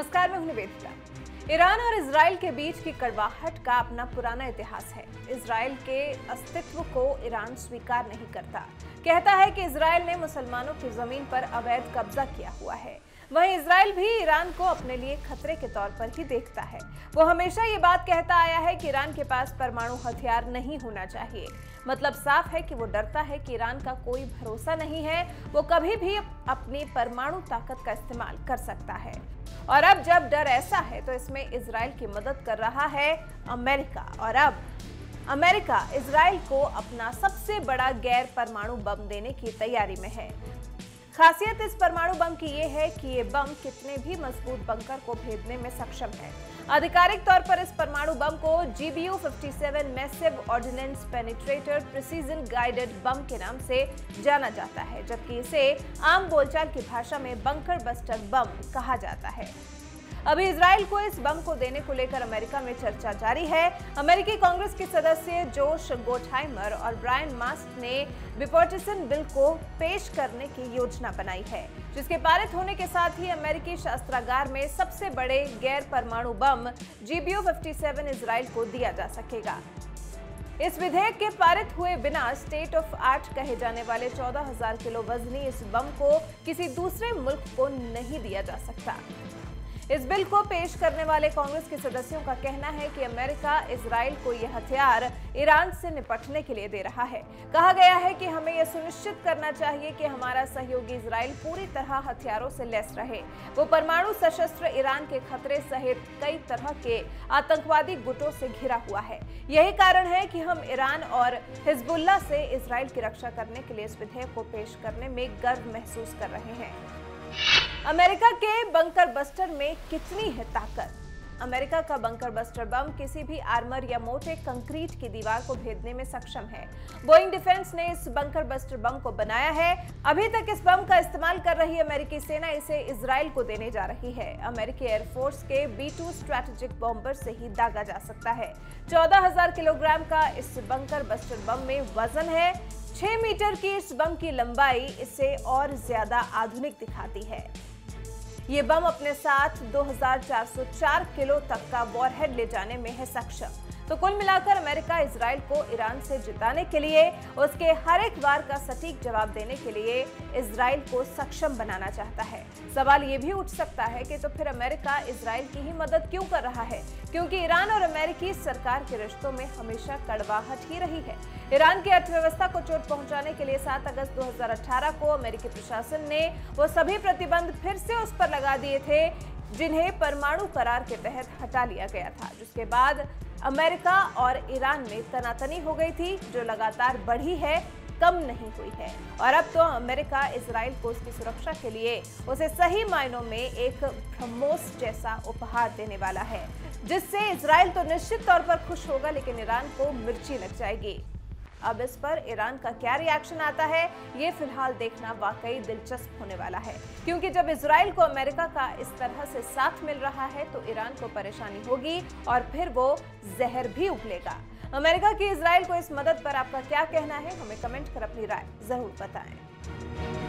नमस्कार, मैं हूं निवेदिता। ईरान और इजराइल के बीच की कड़वाहट का अपना पुराना इतिहास है। इजराइल के अस्तित्व को ईरान स्वीकार नहीं करता, कहता है कि इजराइल ने मुसलमानों की जमीन पर अवैध कब्जा किया हुआ है। वहीं इजराइल भी ईरान को अपने लिए खतरे के तौर पर ही देखता है। वो हमेशा ये बात कहता आया है कि ईरान के पास परमाणु हथियार नहीं होना चाहिए। मतलब साफ है कि वो डरता है कि ईरान का कोई भरोसा नहीं है, वो कभी भी अपनी परमाणु ताकत का इस्तेमाल कर सकता है। और अब जब डर ऐसा है तो इसमें इजराइल की मदद कर रहा है अमेरिका। और अब अमेरिका इजराइल को अपना सबसे बड़ा गैर परमाणु बम देने की तैयारी में है। खासियत इस परमाणु बम की ये है कि ये बम कितने भी मजबूत बंकर को भेदने में सक्षम है। आधिकारिक तौर पर इस परमाणु बम को GBU-57 massive ordnance penetrator precision guided bomb के नाम से जाना जाता है, जबकि इसे आम बोलचाल की भाषा में बंकर बस्टर बम कहा जाता है। अभी इजराइल को इस बम को देने को लेकर अमेरिका में चर्चा जारी है। अमेरिकी कांग्रेस के सदस्य जोश गोटहाइमर और ब्रायन मास्ट ने बिपार्टिसन बिल को पेश करने की योजना बनाई है, जिसके पारित होने के साथ ही अमेरिकी शस्त्रागार में सबसे बड़े गैर परमाणु बम GBU-57 इजराइल को दिया जा सकेगा। इस विधेयक के पारित हुए बिना स्टेट ऑफ आर्ट कहे जाने वाले 14,000 किलो वजनी इस बम को किसी दूसरे मुल्क को नहीं दिया जा सकता। इस बिल को पेश करने वाले कांग्रेस के सदस्यों का कहना है कि अमेरिका इजराइल को यह हथियार ईरान से निपटने के लिए दे रहा है। कहा गया है कि हमें यह सुनिश्चित करना चाहिए कि हमारा सहयोगी इजराइल पूरी तरह हथियारों से लैस रहे। वो परमाणु सशस्त्र ईरान के खतरे सहित कई तरह के आतंकवादी गुटों से घिरा हुआ है। यही कारण है कि हम ईरान और हिजबुल्लाह से इजराइल की रक्षा करने के लिए इस विधेयक को पेश करने में गर्व महसूस कर रहे हैं। अमेरिका के बंकर बस्टर में कितनी है ताकत? अमेरिका का बंकर बस्टर बम किसी भी आर्मर या मोटे कंक्रीट की दीवार को भेदने में सक्षम है। बोइंग डिफेंस ने इस बंकर बस्टर बम को बनाया है। अभी तक इस बम का इस्तेमाल कर रही अमेरिकी सेना इसे इजराइल को देने जा रही है। अमेरिकी एयरफोर्स के B-2 स्ट्रैटेजिक बॉम्बर से ही दागा जा सकता है। 14,000 किलोग्राम का इस बंकर बस्टर बम में वजन है। 6 मीटर की इस बम की लंबाई इसे और ज्यादा आधुनिक दिखाती है। ये बम अपने साथ 2,404 किलो तक का वॉरहेड ले जाने में है सक्षम। तो कुल मिलाकर अमेरिका इजराइल को ईरान से जिताने के लिए, उसके हर एक वार का सटीक जवाब देने के लिए इजराइल को सक्षम बनाना चाहता है। सवाल ये भी उठ सकता है कि तो फिर अमेरिका इजराइल की ही मदद क्यों कर रहा है, क्योंकि ईरान और अमेरिकी सरकार के रिश्तों में हमेशा कड़वाहट ही रही है। ईरान की अर्थव्यवस्था को चोट पहुंचाने के लिए 7 अगस्त 2018 को अमेरिकी प्रशासन ने वो सभी प्रतिबंध फिर से उस पर लगा दिए थे जिन्हें परमाणु करार के तहत हटा लिया गया था, जिसके बाद अमेरिका और ईरान में तनातनी हो गई थी, जो लगातार बढ़ी है, कम नहीं हुई है। और अब तो अमेरिका इजराइल को उसकी सुरक्षा के लिए उसे सही मायनों में एक ब्रह्मोस जैसा उपहार देने वाला है, जिससे इजराइल तो निश्चित तौर पर खुश होगा, लेकिन ईरान को मिर्ची लग जाएगी। अब इस पर ईरान का क्या रिएक्शन आता है, ये फिलहाल देखना वाकई दिलचस्प होने वाला है, क्योंकि जब इजराइल को अमेरिका का इस तरह से साथ मिल रहा है तो ईरान को परेशानी होगी और फिर वो जहर भी उगलेगा। अमेरिका की इजराइल को इस मदद पर आपका क्या कहना है? हमें कमेंट कर अपनी राय जरूर बताएं।